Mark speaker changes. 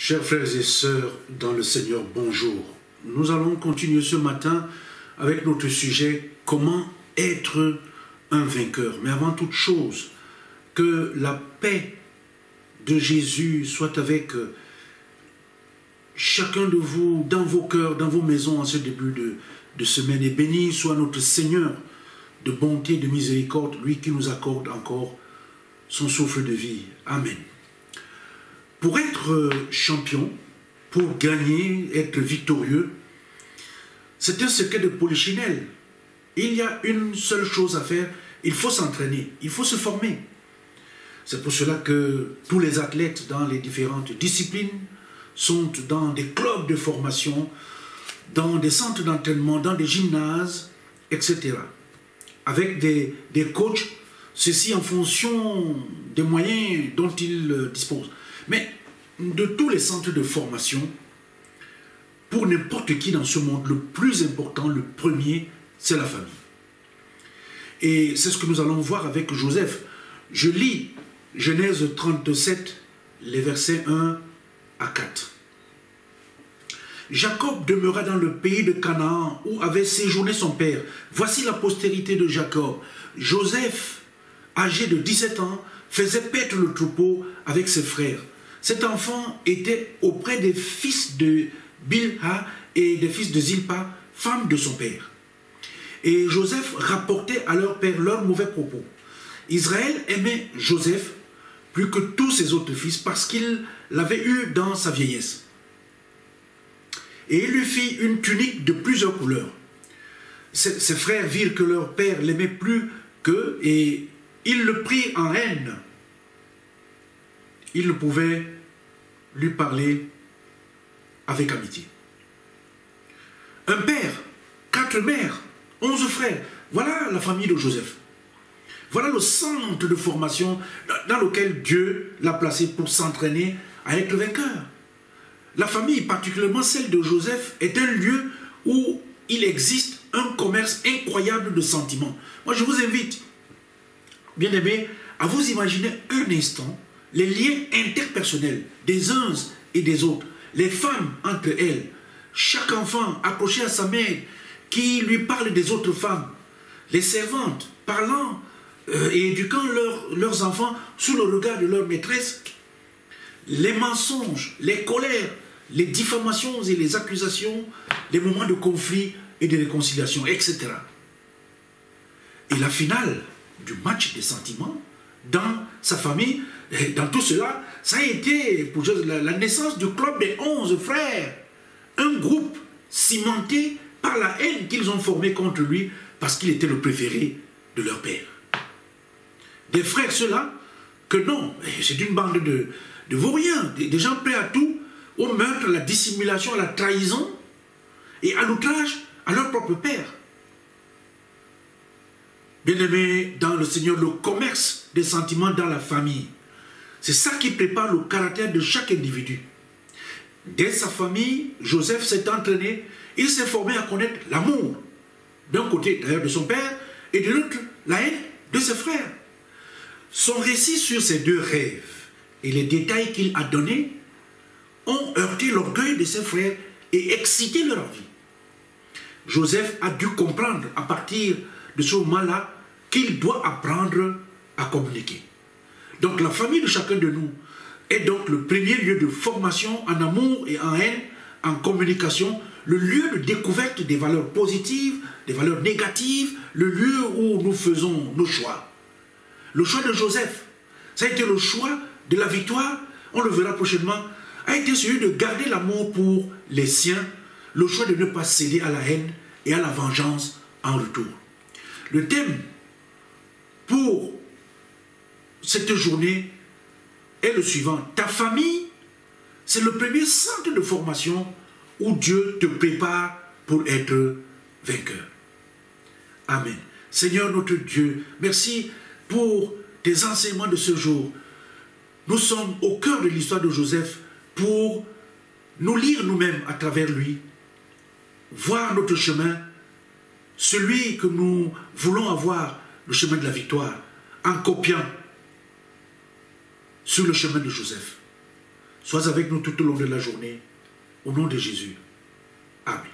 Speaker 1: Chers frères et sœurs dans le Seigneur, bonjour. Nous allons continuer ce matin avec notre sujet « Comment être un vainqueur ?» Mais avant toute chose, que la paix de Jésus soit avec chacun de vous, dans vos cœurs, dans vos maisons en ce début de semaine. Et béni soit notre Seigneur de bonté, de miséricorde, lui qui nous accorde encore son souffle de vie. Amen. Pour être champion, pour gagner, être victorieux, c'est un secret de polichinelle. Il y a une seule chose à faire, il faut s'entraîner, il faut se former. C'est pour cela que tous les athlètes dans les différentes disciplines sont dans des clubs de formation, dans des centres d'entraînement, dans des gymnases, etc. Avec des coachs, ceci en fonction des moyens dont ils disposent. Mais de tous les centres de formation, pour n'importe qui dans ce monde, le plus important, le premier, c'est la famille. Et c'est ce que nous allons voir avec Joseph. Je lis Genèse 37, les versets 1 à 4. Jacob demeura dans le pays de Canaan où avait séjourné son père. Voici la postérité de Jacob. Joseph, âgé de 17 ans, faisait paître le troupeau avec ses frères. Cet enfant était auprès des fils de Bilha et des fils de Zilpa, femme de son père. Et Joseph rapportait à leur père leurs mauvais propos. Israël aimait Joseph plus que tous ses autres fils parce qu'il l'avait eu dans sa vieillesse. Et il lui fit une tunique de plusieurs couleurs. Ses frères virent que leur père l'aimait plus qu'eux et ils le prirent en haine. Il ne pouvait lui parler avec amitié. Un père, 4 mères, 11 frères. Voilà la famille de Joseph. Voilà le centre de formation dans lequel Dieu l'a placé pour s'entraîner à être vainqueur. La famille, particulièrement celle de Joseph, est un lieu où il existe un commerce incroyable de sentiments. Moi, je vous invite, bien aimés, à vous imaginer un instant les liens interpersonnels des uns et des autres, les femmes entre elles, chaque enfant accroché à sa mère qui lui parle des autres femmes, les servantes parlant et éduquant leurs enfants sous le regard de leur maîtresse, les mensonges, les colères, les diffamations et les accusations, les moments de conflit et de réconciliation, etc. Et la finale du match des sentiments dans sa famille, dans tout cela, ça a été pour la naissance du club des 11 frères. Un groupe cimenté par la haine qu'ils ont formée contre lui parce qu'il était le préféré de leur père. Des frères, ceux-là, que non, c'est une bande de vauriens, des gens prêts à tout, au meurtre, à la dissimulation, à la trahison et à l'outrage à leur propre père. Bien-aimés dans le Seigneur, le commerce des sentiments dans la famille, c'est ça qui prépare le caractère de chaque individu. Dès sa famille, Joseph s'est entraîné, il s'est formé à connaître l'amour, d'un côté d'ailleurs de son père, et de l'autre la haine de ses frères. Son récit sur ces deux rêves et les détails qu'il a donnés ont heurté l'orgueil de ses frères et excité leur envie. Joseph a dû comprendre à partir de ce moment-là qu'il doit apprendre à communiquer. Donc la famille de chacun de nous est donc le premier lieu de formation en amour et en haine, en communication, le lieu de découverte des valeurs positives, des valeurs négatives, le lieu où nous faisons nos choix. Le choix de Joseph, ça a été le choix de la victoire, on le verra prochainement, a été celui de garder l'amour pour les siens, le choix de ne pas céder à la haine et à la vengeance en retour. Le thème pour cette journée est le suivant. Ta famille, c'est le premier centre de formation où Dieu te prépare pour être vainqueur. Amen. Seigneur notre Dieu, merci pour tes enseignements de ce jour. Nous sommes au cœur de l'histoire de Joseph pour nous lire nous-mêmes à travers lui, voir notre chemin, celui que nous voulons avoir, le chemin de la victoire, en copiant sur le chemin de Joseph. Sois avec nous tout au long de la journée. Au nom de Jésus. Amen.